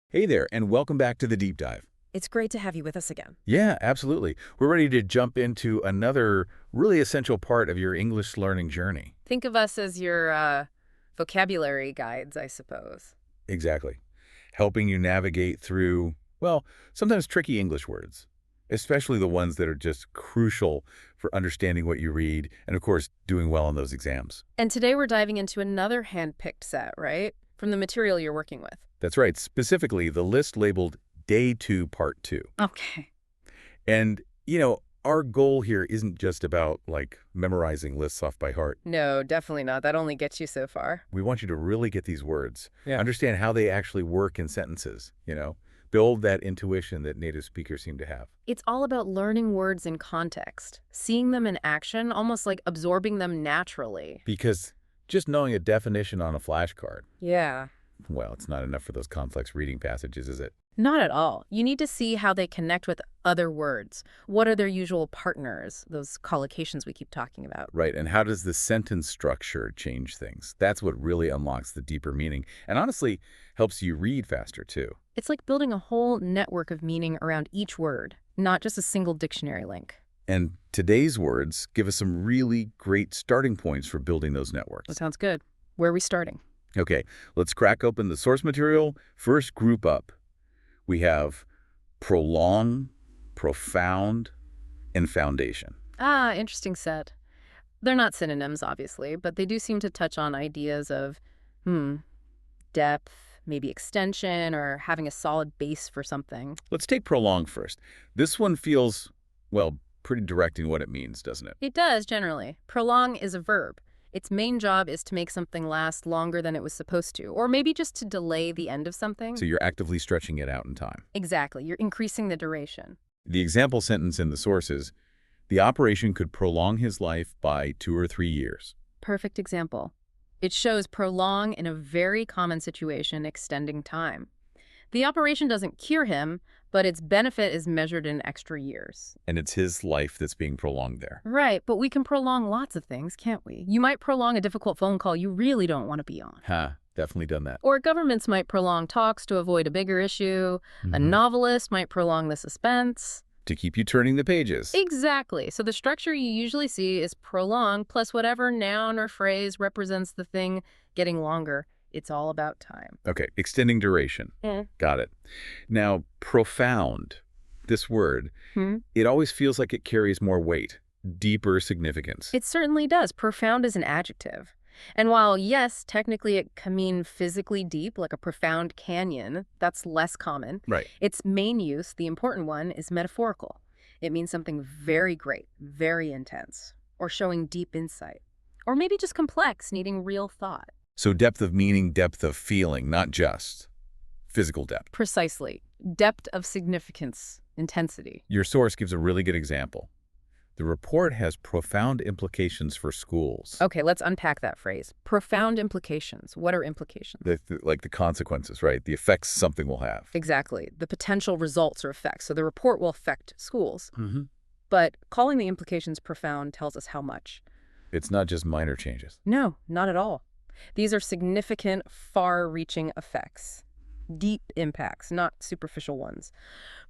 Hey there, and welcome back to the deep dive. It's great to have you with us again. Yeah, absolutely. We're ready to jump into another really essential part of your English learning journey. Think of us as your vocabulary guides, I suppose. Exactly. Helping you navigate through, well, sometimes tricky English words, especially the ones that are just crucial for understanding what you read and, of course, doing well on those exams. And today we're diving into another hand-picked set, right? From the material you're working with. That's right, specifically the list labeled Day 2, Part 2. Okay. And, our goal here isn't just about, memorizing lists off by heart. No, definitely not. That only gets you so far. We want you to really get these words, Yeah. understand how they actually work in sentences, build that intuition that native speakers seem to have. It's all about learning words in context, seeing them in action, almost like absorbing them naturally. Because just knowing a definition on a flashcard, Yeah. well, it's not enough for those complex reading passages, is it? Not at all. You need to see how they connect with other words. What are their usual partners, those collocations we keep talking about? Right, and how does the sentence structure change things? That's what really unlocks the deeper meaning, and honestly, helps you read faster, too. It's like building a whole network of meaning around each word, not just a single dictionary link. And today's words give us some really great starting points for building those networks. That sounds good. Where are we starting? Okay, let's crack open the source material. First, group up. We have prolong, profound, and foundation. Ah, interesting set. They're not synonyms, obviously, but they do seem to touch on ideas of, depth, maybe extension, or having a solid base for something. Let's take prolong first. This one feels, well, pretty direct in what it means, doesn't it? It does, generally. Prolong is a verb. Its main job is to make something last longer than it was supposed to, or maybe just to delay the end of something. So you're actively stretching it out in time. Exactly. You're increasing the duration. The example sentence in the source is, the operation could prolong his life by 2 or 3 years. Perfect example. It shows prolong in a very common situation, extending time. The operation doesn't cure him, but its benefit is measured in extra years. And it's his life that's being prolonged there. Right, but we can prolong lots of things, can't we? You might prolong a difficult phone call you really don't want to be on. Definitely done that. Or governments might prolong talks to avoid a bigger issue. A novelist might prolong the suspense. To keep you turning the pages. Exactly. So the structure you usually see is prolong plus whatever noun or phrase represents the thing getting longer. It's all about time. Okay, extending duration. Got it. Now, profound, this word, it always feels like it carries more weight, deeper significance. It certainly does. Profound is an adjective. And while, yes, technically it can mean physically deep, like a profound canyon, that's less common. Right. Its main use, the important one, is metaphorical. It means something very great, very intense, or showing deep insight. Or maybe just complex, needing real thought. So depth of meaning, depth of feeling, not just physical depth. Precisely. Depth of significance, intensity. Your source gives a really good example. The report has profound implications for schools. Okay, let's unpack that phrase. Profound implications. What are implications? Like the consequences, right? The effects something will have. Exactly. The potential results or effects. So the report will affect schools. But calling the implications profound tells us how much. It's not just minor changes. No, not at all. These are significant, far-reaching effects. Deep impacts, not superficial ones.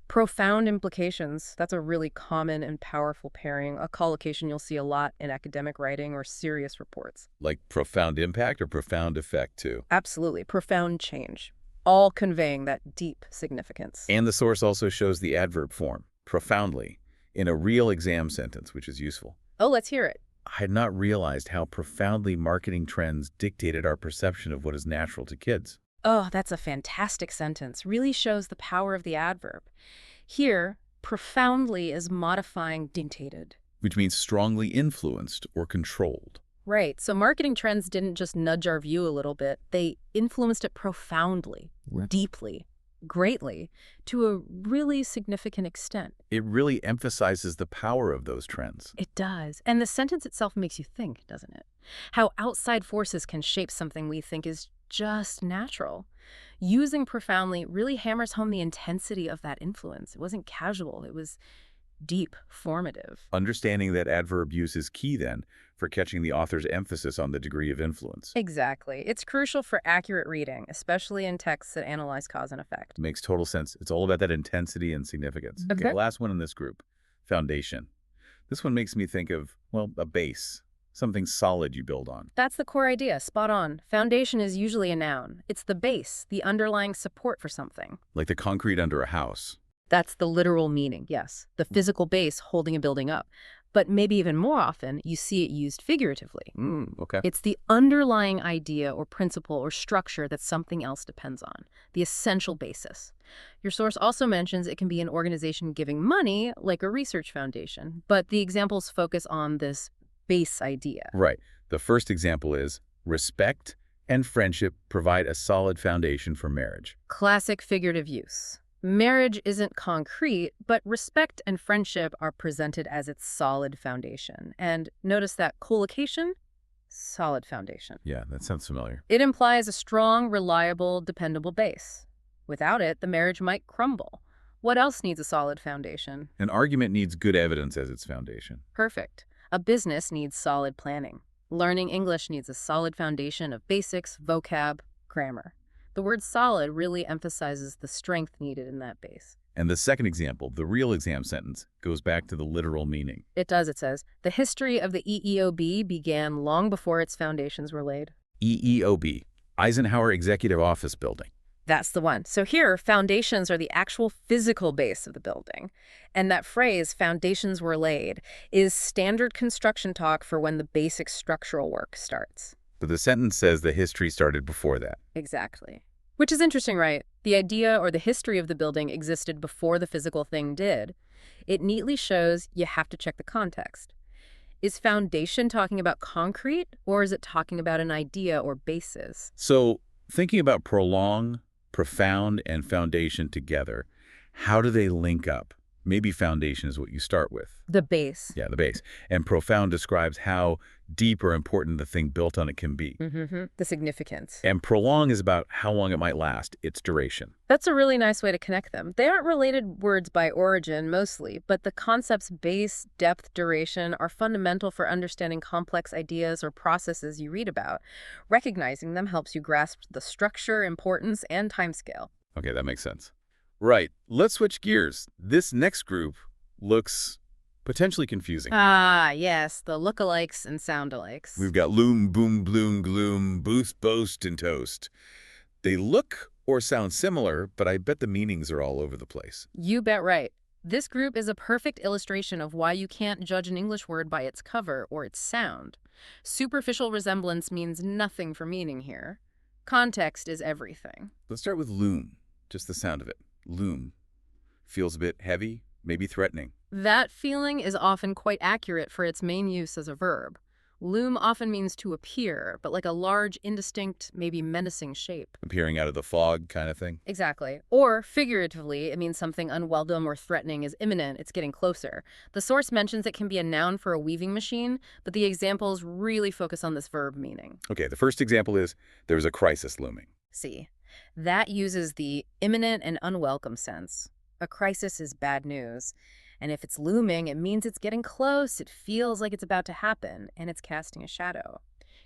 Profound implications, that's a really common and powerful pairing, a collocation you'll see a lot in academic writing or serious reports. Like profound impact or profound effect, too? Absolutely. Profound change, all conveying that deep significance. And the source also shows the adverb form, profoundly, in a real exam sentence, which is useful. Oh, let's hear it. I had not realized how profoundly marketing trends dictated our perception of what is natural to kids. Oh, that's a fantastic sentence. Really shows the power of the adverb. Here, profoundly is modifying dictated. Which means strongly influenced or controlled. Right. So marketing trends didn't just nudge our view a little bit. They influenced it profoundly, deeply, greatly, to a really significant extent. It really emphasizes the power of those trends. It does. And the sentence itself makes you think, doesn't it? How outside forces can shape something we think is just natural. Using profoundly really hammers home the intensity of that influence. It wasn't casual. It was deep, formative. Understanding that adverb use is key, then, for catching the author's emphasis on the degree of influence. Exactly. It's crucial for accurate reading, especially in texts that analyze cause and effect. Makes total sense. It's all about that intensity and significance. Okay, last one in this group, foundation. This one makes me think of, well, a base, something solid you build on. That's the core idea. Spot on. Foundation is usually a noun. It's the base, the underlying support for something. Like the concrete under a house. That's the literal meaning, yes. The physical base holding a building up. But maybe even more often, you see it used figuratively. Okay. It's the underlying idea or principle or structure that something else depends on, the essential basis. Your source also mentions it can be an organization giving money, like a research foundation, but the examples focus on this base idea. Right. The first example is respect and friendship provide a solid foundation for marriage. Classic figurative use. Marriage isn't concrete, but respect and friendship are presented as its solid foundation. And notice that collocation, solid foundation. Yeah, that sounds familiar. It implies a strong, reliable, dependable base. Without it, the marriage might crumble. What else needs a solid foundation? An argument needs good evidence as its foundation. Perfect. A business needs solid planning. Learning English needs a solid foundation of basics, vocab, grammar. The word solid really emphasizes the strength needed in that base. And the second example, the real exam sentence, goes back to the literal meaning. It does, it says. The history of the EEOB began long before its foundations were laid. EEOB, Eisenhower Executive Office Building. That's the one. So here, foundations are the actual physical base of the building. And that phrase, foundations were laid, is standard construction talk for when the basic structural work starts. But the sentence says the history started before that. Exactly. Which is interesting, right? The idea or the history of the building existed before the physical thing did. It neatly shows you have to check the context. Is foundation talking about concrete, or is it talking about an idea or basis? So, thinking about prolong, profound, and foundation together, how do they link up? Maybe foundation is what you start with. The base. Yeah, the base. And profound describes how deep or important the thing built on it can be. The significance. And prolong is about how long it might last, its duration. That's a really nice way to connect them. They aren't related words by origin, mostly, but the concepts base, depth, duration are fundamental for understanding complex ideas or processes you read about. Recognizing them helps you grasp the structure, importance, and timescale. Okay, that makes sense. Right, let's switch gears. This next group looks potentially confusing. Ah, yes, the lookalikes and soundalikes. We've got loom, boom, bloom, gloom, boost, boast, and toast. They look or sound similar, but I bet the meanings are all over the place. You bet right. This group is a perfect illustration of why you can't judge an English word by its cover or its sound. Superficial resemblance means nothing for meaning here. Context is everything. Let's start with loom, just the sound of it. Loom. Feels a bit heavy, maybe threatening. That feeling is often quite accurate for its main use as a verb. Loom often means to appear, but like a large, indistinct, maybe menacing shape. Appearing out of the fog kind of thing. Exactly. Or, figuratively, it means something unwelcome or threatening is imminent, it's getting closer. The source mentions it can be a noun for a weaving machine, but the examples really focus on this verb meaning. Okay, the first example is there's a crisis looming. See, that uses the imminent and unwelcome sense. A crisis is bad news. And if it's looming, it means it's getting close, it feels like it's about to happen, and it's casting a shadow.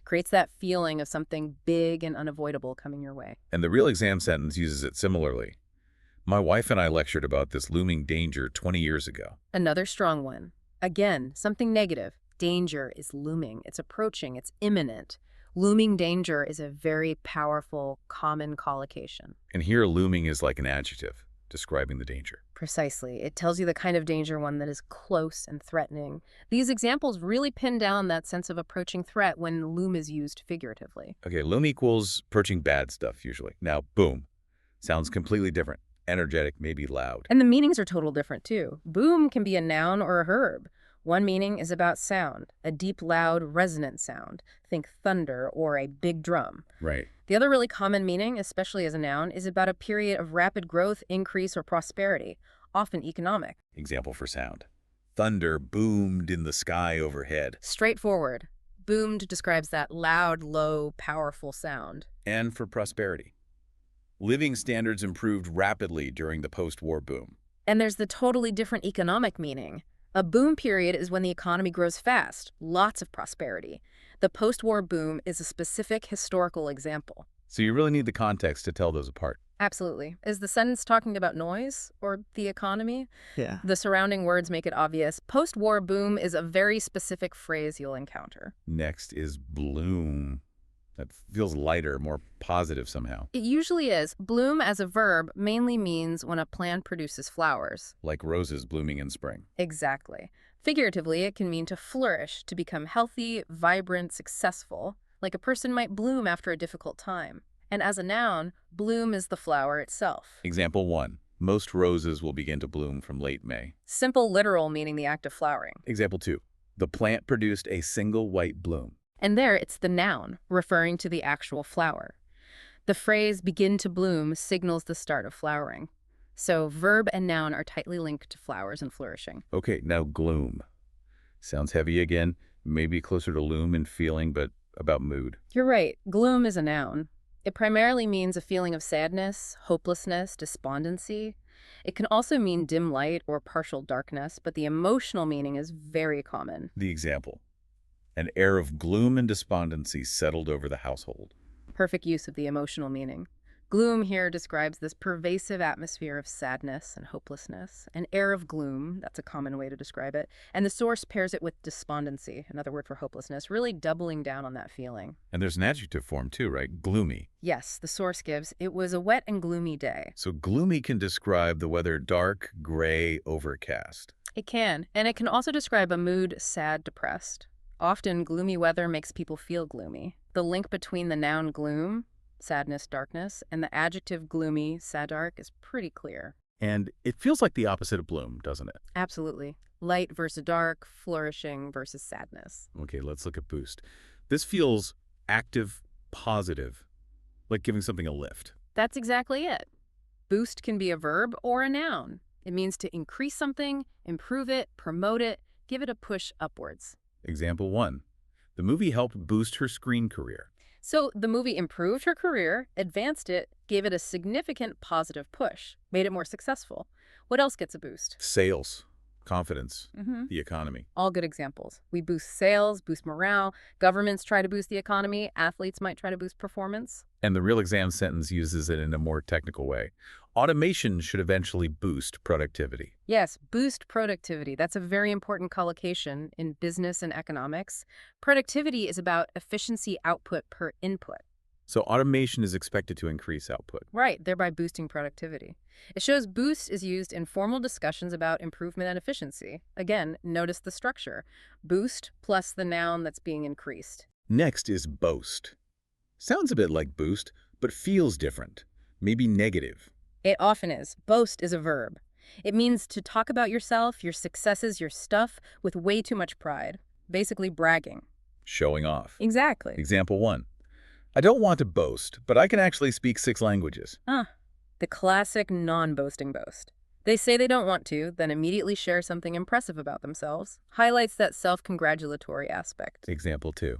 Creates that feeling of something big and unavoidable coming your way. And the real exam sentence uses it similarly. My wife and I lectured about this looming danger 20 years ago. Another strong one. Again, something negative. Danger is looming. It's approaching. It's imminent. Looming danger is a very powerful, common collocation. And here looming is like an adjective, describing the danger. Precisely. It tells you the kind of danger, one that is close and threatening. These examples really pin down that sense of approaching threat when loom is used figuratively. Okay, loom equals approaching bad stuff, usually. Now, boom. Sounds completely different. Energetic, maybe loud. And the meanings are total different, too. Boom can be a noun or a verb. One meaning is about sound, a deep, loud, resonant sound. Think thunder or a big drum. Right. The other really common meaning, especially as a noun, is about a period of rapid growth, increase, or prosperity, often economic. Example for sound. Thunder boomed in the sky overhead. Straightforward. Boomed describes that loud, low, powerful sound. And for prosperity. Living standards improved rapidly during the post-war boom. And there's the totally different economic meaning. A boom period is when the economy grows fast, lots of prosperity. The post-war boom is a specific historical example. So you really need the context to tell those apart. Absolutely. Is the sentence talking about noise or the economy? Yeah. The surrounding words make it obvious. Post-war boom is a very specific phrase you'll encounter. Next is bloom. That feels lighter, more positive somehow. It usually is. Bloom as a verb mainly means when a plant produces flowers. Like roses blooming in spring. Exactly. Figuratively, it can mean to flourish, to become healthy, vibrant, successful, like a person might bloom after a difficult time. And as a noun, bloom is the flower itself. Example 1. Most roses will begin to bloom from late May. Simple literal meaning the act of flowering. Example 2. The plant produced a single white bloom. And there it's the noun, referring to the actual flower. The phrase begin to bloom signals the start of flowering. So verb and noun are tightly linked to flowers and flourishing. Okay, now gloom. Sounds heavy again, maybe closer to loom in feeling, but about mood. You're right. Gloom is a noun. It primarily means a feeling of sadness, hopelessness, despondency. It can also mean dim light or partial darkness, but the emotional meaning is very common. The example. An air of gloom and despondency settled over the household. Perfect use of the emotional meaning. Gloom here describes this pervasive atmosphere of sadness and hopelessness. An air of gloom, that's a common way to describe it. And the source pairs it with despondency, another word for hopelessness, really doubling down on that feeling. And there's an adjective form too, right? Gloomy. Yes, the source gives, it was a wet and gloomy day. So gloomy can describe the weather dark, gray, overcast. It can, and it can also describe a mood sad, depressed. Often, gloomy weather makes people feel gloomy. The link between the noun gloom, sadness, darkness, and the adjective gloomy, sad, dark is pretty clear. And it feels like the opposite of bloom, doesn't it? Absolutely. Light versus dark, flourishing versus sadness. Okay, let's look at boost. This feels active, positive, like giving something a lift. That's exactly it. Boost can be a verb or a noun. It means to increase something, improve it, promote it, give it a push upwards. Example 1. The movie helped boost her screen career. So the movie improved her career, advanced it, gave it a significant positive push, made it more successful. What else gets a boost? Sales, confidence, the economy. All good examples. We boost sales, boost morale. Governments try to boost the economy. Athletes might try to boost performance. And the real exam sentence uses it in a more technical way. Automation should eventually boost productivity. Yes, boost productivity. That's a very important collocation in business and economics. Productivity is about efficiency output per input. So automation is expected to increase output. Right, thereby boosting productivity. It shows boost is used in formal discussions about improvement and efficiency. Again, notice the structure. Boost plus the noun that's being increased. Next is boast. Sounds a bit like boost, but feels different. Maybe negative. It often is. Boast is a verb. It means to talk about yourself, your successes, your stuff with way too much pride. Basically bragging. Showing off. Exactly. Example 1. I don't want to boast, but I can actually speak 6 languages. The classic non-boasting boast. They say they don't want to, then immediately share something impressive about themselves. Highlights that self-congratulatory aspect. Example 2.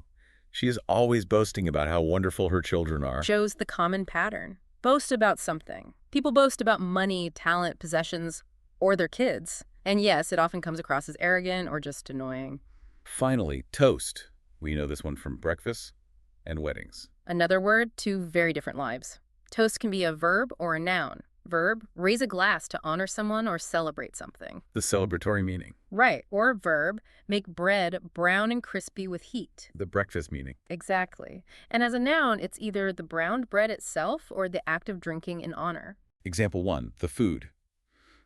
She is always boasting about how wonderful her children are. Shows the common pattern. Boast about something. People boast about money, talent, possessions, or their kids. And yes, it often comes across as arrogant or just annoying. Finally, toast. We know this one from breakfast and weddings. Another word, 2 very different lives. Toast can be a verb or a noun. Verb, raise a glass to honor someone or celebrate something. The celebratory meaning. Right, or verb, make bread brown and crispy with heat. The breakfast meaning. Exactly. And as a noun, it's either the browned bread itself or the act of drinking in honor. Example 1. The food.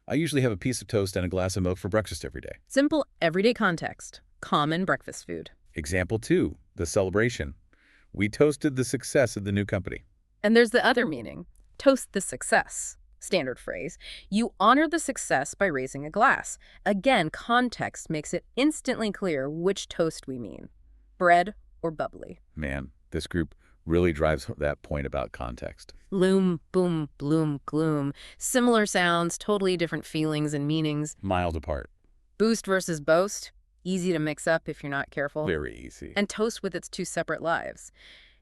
I usually have a piece of toast and a glass of milk for breakfast every day. Simple, everyday context. Common breakfast food. Example 2. The celebration. We toasted the success of the new company. And there's the other meaning. Toast the success. Standard phrase. You honor the success by raising a glass. Again, context makes it instantly clear which toast we mean. Bread or bubbly. Man, this group really drives that point about context. Loom, boom, bloom, gloom. Similar sounds, totally different feelings and meanings. Miles apart. Boost versus boast. Easy to mix up if you're not careful. Very easy. And toast with its 2 separate lives.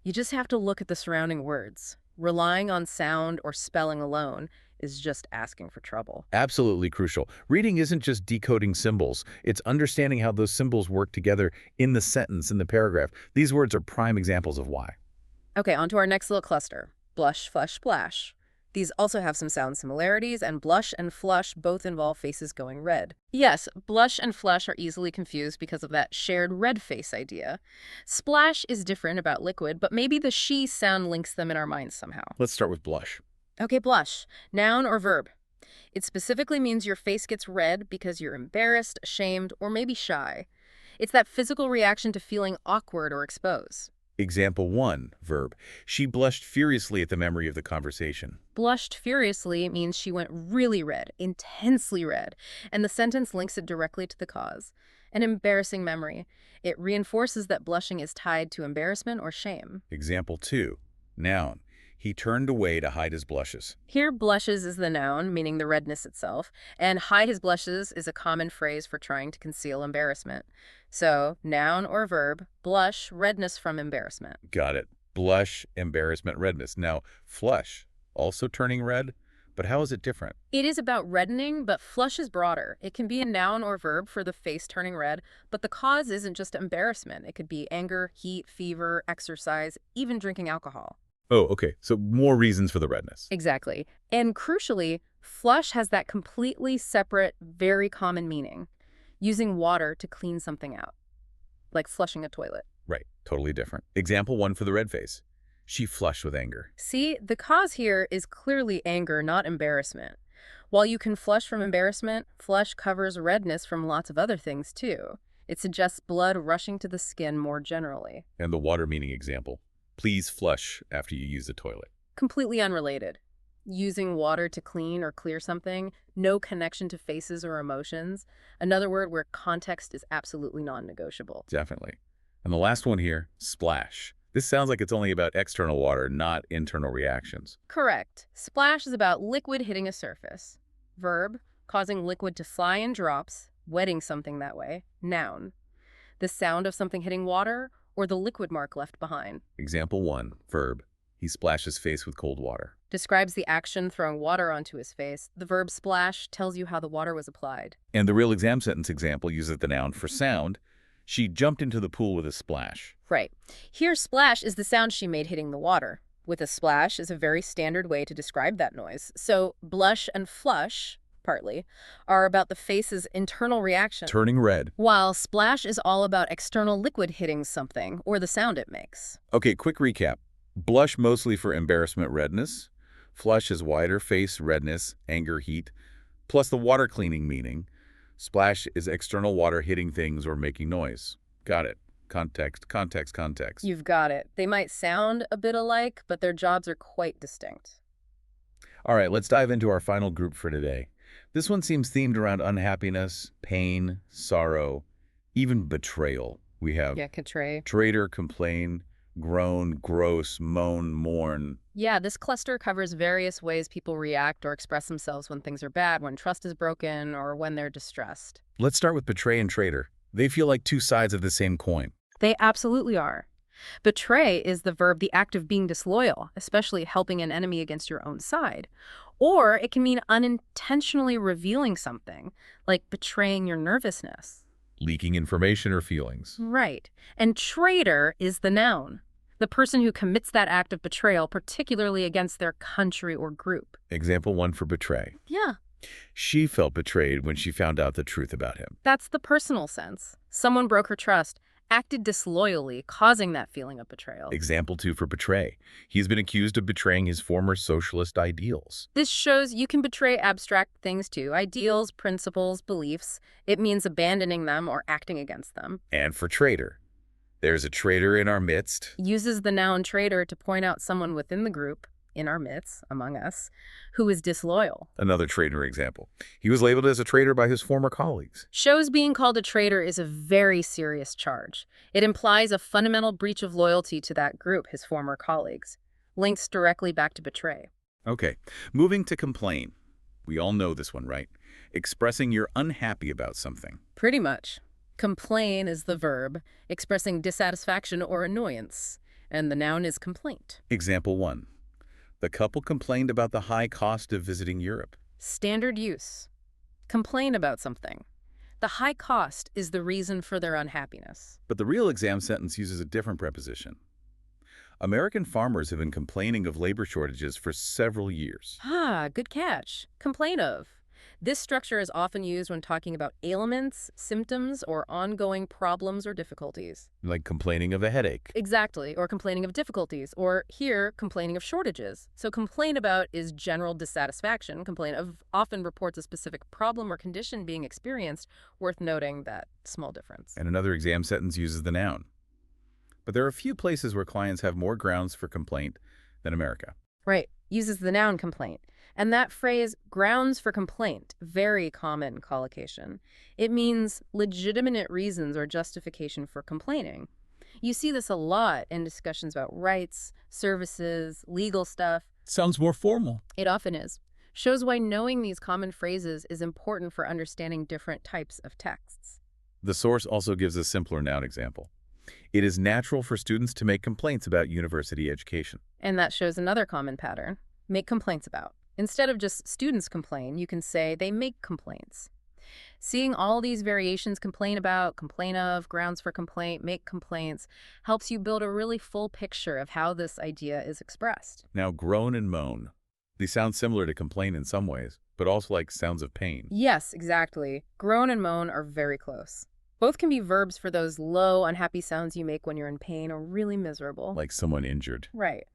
You just have to look at the surrounding words. Relying on sound or spelling alone, is just asking for trouble. Absolutely crucial. Reading isn't just decoding symbols. It's understanding how those symbols work together in the sentence, in the paragraph. These words are prime examples of why. Okay, on to our next little cluster. Blush, flush, splash. These also have some sound similarities, and blush and flush both involve faces going red. Yes, blush and flush are easily confused because of that shared red face idea. Splash is different about liquid, but maybe the she sound links them in our minds somehow. Let's start with blush. Okay, blush. Noun or verb? It specifically means your face gets red because you're embarrassed, ashamed, or maybe shy. It's that physical reaction to feeling awkward or exposed. Example 1, verb. She blushed furiously at the memory of the conversation. Blushed furiously means she went really red, intensely red, and the sentence links it directly to the cause. An embarrassing memory. It reinforces that blushing is tied to embarrassment or shame. Example 2, noun. He turned away to hide his blushes. Here, blushes is the noun, meaning the redness itself, and hide his blushes is a common phrase for trying to conceal embarrassment. So, noun or verb, blush, redness from embarrassment. Got it. Blush, embarrassment, redness. Now, flush, also turning red, but how is it different? It is about reddening, but flush is broader. It can be a noun or verb for the face turning red, but the cause isn't just embarrassment. It could be anger, heat, fever, exercise, even drinking alcohol. Oh, okay. So more reasons for the redness. Exactly. And crucially, flush has that completely separate, very common meaning. Using water to clean something out. Like flushing a toilet. Right. Totally different. Example 1 for the red face. She flushed with anger. See, the cause here is clearly anger, not embarrassment. While you can flush from embarrassment, flush covers redness from lots of other things too. It suggests blood rushing to the skin more generally. And the water meaning example. Please flush after you use the toilet. Completely unrelated. Using water to clean or clear something, no connection to faces or emotions. Another word where context is absolutely non-negotiable. Definitely. And the last one here, splash. This sounds like it's only about external water, not internal reactions. Correct. Splash is about liquid hitting a surface. Verb, causing liquid to fly in drops, wetting something that way. Noun. The sound of something hitting water or the liquid mark left behind. Example 1, verb. He splashed his face with cold water. Describes the action throwing water onto his face. The verb splash tells you how the water was applied. And the real exam sentence example uses the noun for sound. She jumped into the pool with a splash. Right. Here, splash is the sound she made hitting the water. With a splash is a very standard way to describe that noise. So blush and flush, partly, are about the face's internal reaction. Turning red. While splash is all about external liquid hitting something, or the sound it makes. Okay, quick recap. Blush mostly for embarrassment, redness. Flush is wider face, redness, anger, heat, plus the water cleaning meaning. Splash is external water hitting things or making noise. Got it. Context, context, context. You've got it. They might sound a bit alike, but their jobs are quite distinct. All right, let's dive into our final group for today. This one seems themed around unhappiness, pain, sorrow, even betrayal. We have traitor, complain, groan, gross, moan, mourn. Yeah, this cluster covers various ways people react or express themselves when things are bad, when trust is broken, or when they're distressed. Let's start with betray and traitor. They feel like two sides of the same coin. They absolutely are. Betray is the verb, the act of being disloyal, especially helping an enemy against your own side. Or it can mean unintentionally revealing something, like betraying your nervousness. Leaking information or feelings. Right. And traitor is the noun, the person who commits that act of betrayal, particularly against their country or group. Example 1 for betray. Yeah. She felt betrayed when she found out the truth about him. That's the personal sense. Someone broke her trust, acted disloyally, causing that feeling of betrayal. Example 2 for betray. He's been accused of betraying his former socialist ideals. This shows you can betray abstract things too, ideals, principles, beliefs. It means abandoning them or acting against them. And for traitor. There's a traitor in our midst. Uses the noun traitor to point out someone within the group, in our midst, among us, who is disloyal. Another traitor example. He was labeled as a traitor by his former colleagues. Shows being called a traitor is a very serious charge. It implies a fundamental breach of loyalty to that group, his former colleagues. Links directly back to betray. Okay, moving to complain. We all know this one, right? Expressing you're unhappy about something. Pretty much. Complain is the verb, expressing dissatisfaction or annoyance, and the noun is complaint. Example 1. The couple complained about the high cost of visiting Europe. Standard use. Complain about something. The high cost is the reason for their unhappiness. But the real exam sentence uses a different preposition. American farmers have been complaining of labor shortages for several years. Ah, good catch. Complain of. This structure is often used when talking about ailments, symptoms, or ongoing problems or difficulties. Like complaining of a headache. Exactly, or complaining of difficulties, or here, complaining of shortages. So complain about is general dissatisfaction. Complain of often reports a specific problem or condition being experienced, worth noting that small difference. And another exam sentence uses the noun. But there are a few places where clients have more grounds for complaint than America. Right, uses the noun complaint. And that phrase, grounds for complaint, very common collocation. It means legitimate reasons or justification for complaining. You see this a lot in discussions about rights, services, legal stuff. Sounds more formal. It often is. Shows why knowing these common phrases is important for understanding different types of texts. The source also gives a simpler noun example. It is natural for students to make complaints about university education. And that shows another common pattern. Make complaints about. Instead of just students complain, you can say they make complaints. Seeing all these variations, complain about, complain of, grounds for complaint, make complaints, helps you build a really full picture of how this idea is expressed. Now, groan and moan. These sound similar to complain in some ways, but also like sounds of pain. Yes, exactly. Groan and moan are very close. Both can be verbs for those low, unhappy sounds you make when you're in pain or really miserable. Like someone injured. Right.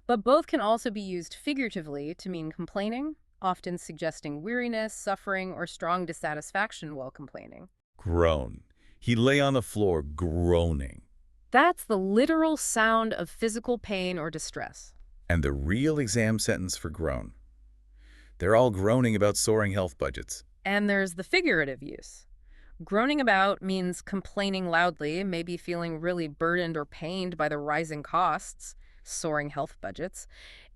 But both can also be used figuratively to mean complaining, often suggesting weariness, suffering, or strong dissatisfaction while complaining. Groan. He lay on the floor groaning. That's the literal sound of physical pain or distress. And the real exam sentence for groan. They're all groaning about soaring health budgets. And there's the figurative use. Groaning about means complaining loudly, maybe feeling really burdened or pained by the rising costs, soaring health budgets.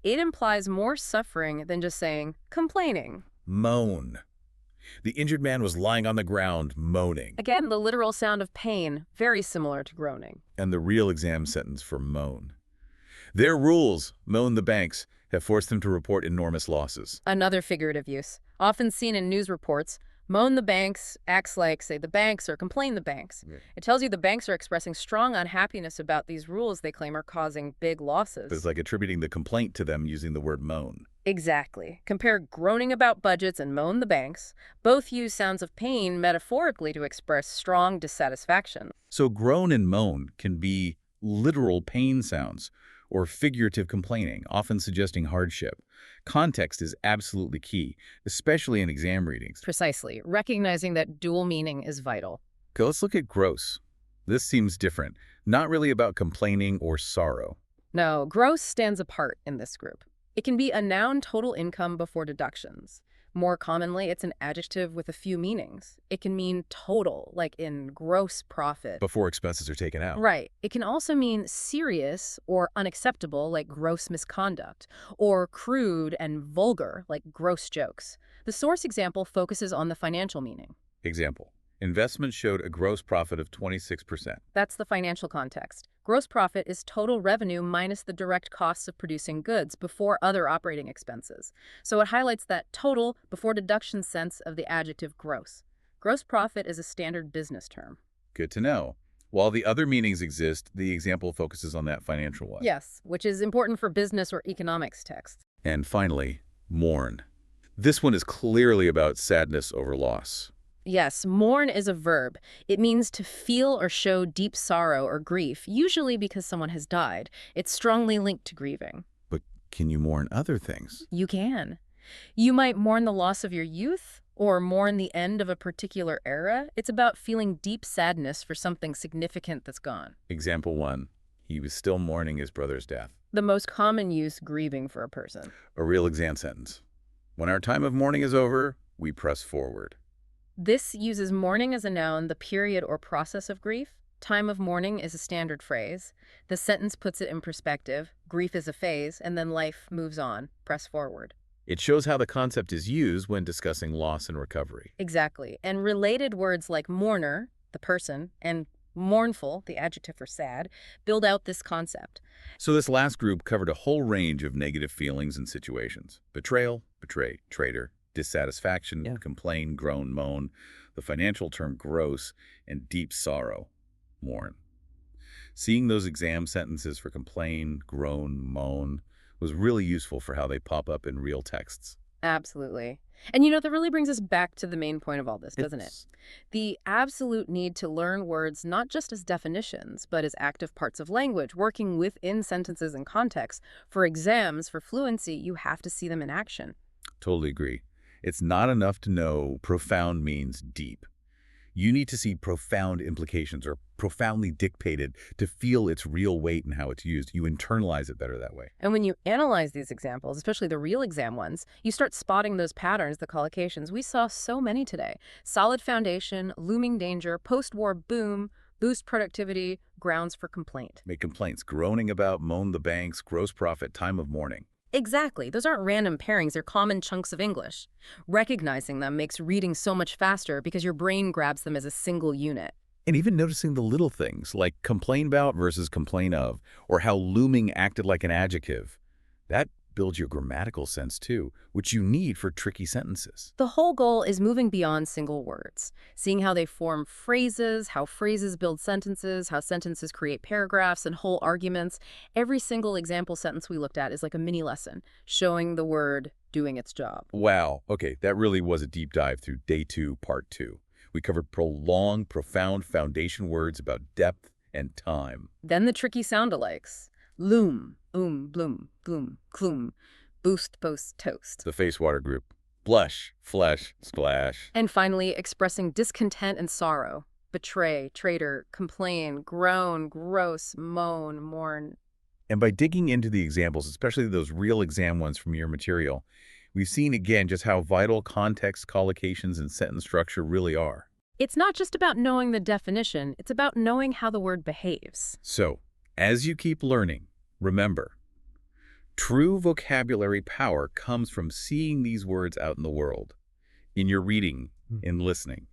It implies more suffering than just saying complaining. Moan. The injured man was lying on the ground, moaning. Again, the literal sound of pain, very similar to groaning. And the real exam sentence for moan. Their rules, moan the banks, have forced them to report enormous losses. Another figurative use, often seen in news reports. Moan the banks acts like, say, the banks or complain the banks. Yeah. It tells you the banks are expressing strong unhappiness about these rules they claim are causing big losses. It's like attributing the complaint to them using the word moan. Exactly. Compare groaning about budgets and moan the banks. Both use sounds of pain metaphorically to express strong dissatisfaction. So groan and moan can be literal pain sounds or figurative complaining, often suggesting hardship. Context is absolutely key, especially in exam readings. Precisely. Recognizing that dual meaning is vital. Okay, let's look at gross. This seems different, not really about complaining or sorrow. No, gross stands apart in this group. It can be a noun total income before deductions. More commonly, it's an adjective with a few meanings. It can mean total, like in gross profit. Before expenses are taken out. Right. It can also mean serious or unacceptable, like gross misconduct, or crude and vulgar, like gross jokes. The source example focuses on the financial meaning. Example. Investments showed a gross profit of 26%. That's the financial context. Gross profit is total revenue minus the direct costs of producing goods before other operating expenses. So it highlights that total before deduction sense of the adjective gross. Gross profit is a standard business term. Good to know. While the other meanings exist, the example focuses on that financial one. Yes, which is important for business or economics text. And finally, mourn. This one is clearly about sadness over loss. Yes, mourn is a verb. It means to feel or show deep sorrow or grief, usually because someone has died. It's strongly linked to grieving. But can you mourn other things? You can. You might mourn the loss of your youth or mourn the end of a particular era. It's about feeling deep sadness for something significant that's gone. Example 1. He was still mourning his brother's death. The most common use, grieving for a person. A real exam sentence. When our time of mourning is over, we press forward. This uses mourning as a noun, the period or process of grief. Time of mourning is a standard phrase. The sentence puts it in perspective. Grief is a phase, and then life moves on. Press forward. It shows how the concept is used when discussing loss and recovery. Exactly. And related words like mourner, the person, and mournful, the adjective for sad, build out this concept. So this last group covered a whole range of negative feelings and situations. Betrayal, betray, traitor, dissatisfaction, Yeah. complain, groan, moan, the financial term gross, and deep sorrow, mourn. Seeing those exam sentences for complain, groan, moan was really useful for how they pop up in real texts. Absolutely. And that really brings us back to the main point of all this, doesn't it? The absolute need to learn words not just as definitions, but as active parts of language, working within sentences and context. For exams, for fluency, you have to see them in action. Totally agree. It's not enough to know profound means deep. You need to see profound implications or profoundly dictated to feel its real weight and how it's used. You internalize it better that way. And when you analyze these examples, especially the real exam ones, you start spotting those patterns, the collocations. We saw so many today. Solid foundation, looming danger, post-war boom, boost productivity, grounds for complaint. Make complaints, groaning about, moan the banks, gross profit, time of mourning. Exactly. Those aren't random pairings. They're common chunks of English. Recognizing them makes reading so much faster because your brain grabs them as a single unit. And even noticing the little things like complain about versus complain of, or how looming acted like an adjective. That builds your grammatical sense too, which you need for tricky sentences. The whole goal is moving beyond single words, seeing how they form phrases, how phrases build sentences, how sentences create paragraphs and whole arguments. Every single example sentence we looked at is like a mini lesson, showing the word doing its job. Wow, okay, that really was a deep dive through Day 2, Part 2. We covered prolonged, profound foundation words about depth and time. Then the tricky sound-alikes. Loom, bloom, gloom, gloom, boost, boast, toast. The face water group. Blush, flesh, splash. And finally, expressing discontent and sorrow. Betray, traitor, complain, groan, gross, moan, mourn. And by digging into the examples, especially those real exam ones from your material, we've seen again just how vital context, collocations, and sentence structure really are. It's not just about knowing the definition, it's about knowing how the word behaves. So, as you keep learning, remember, true vocabulary power comes from seeing these words out in the world, in your reading, in listening.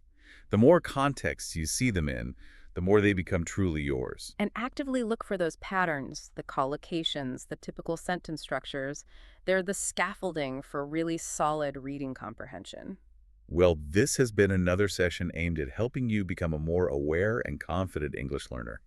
The more contexts you see them in, the more they become truly yours. And actively look for those patterns, the collocations, the typical sentence structures. They're the scaffolding for really solid reading comprehension. Well, this has been another session aimed at helping you become a more aware and confident English learner.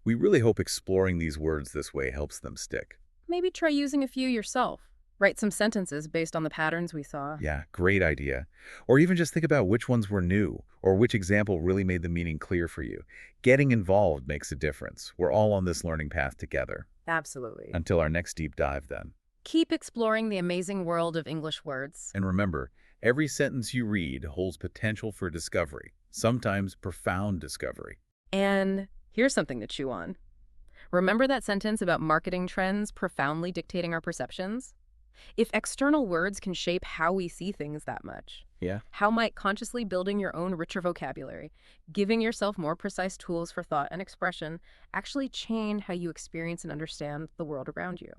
We really hope exploring these words this way helps them stick. Maybe try using a few yourself. Write some sentences based on the patterns we saw. Yeah, great idea. Or even just think about which ones were new, or which example really made the meaning clear for you. Getting involved makes a difference. We're all on this learning path together. Absolutely. Until our next deep dive, then. Keep exploring the amazing world of English words. And remember, every sentence you read holds potential for discovery, sometimes profound discovery. And here's something to chew on. Remember that sentence about marketing trends profoundly dictating our perceptions? If external words can shape how we see things that much, how might consciously building your own richer vocabulary, giving yourself more precise tools for thought and expression, actually change how you experience and understand the world around you?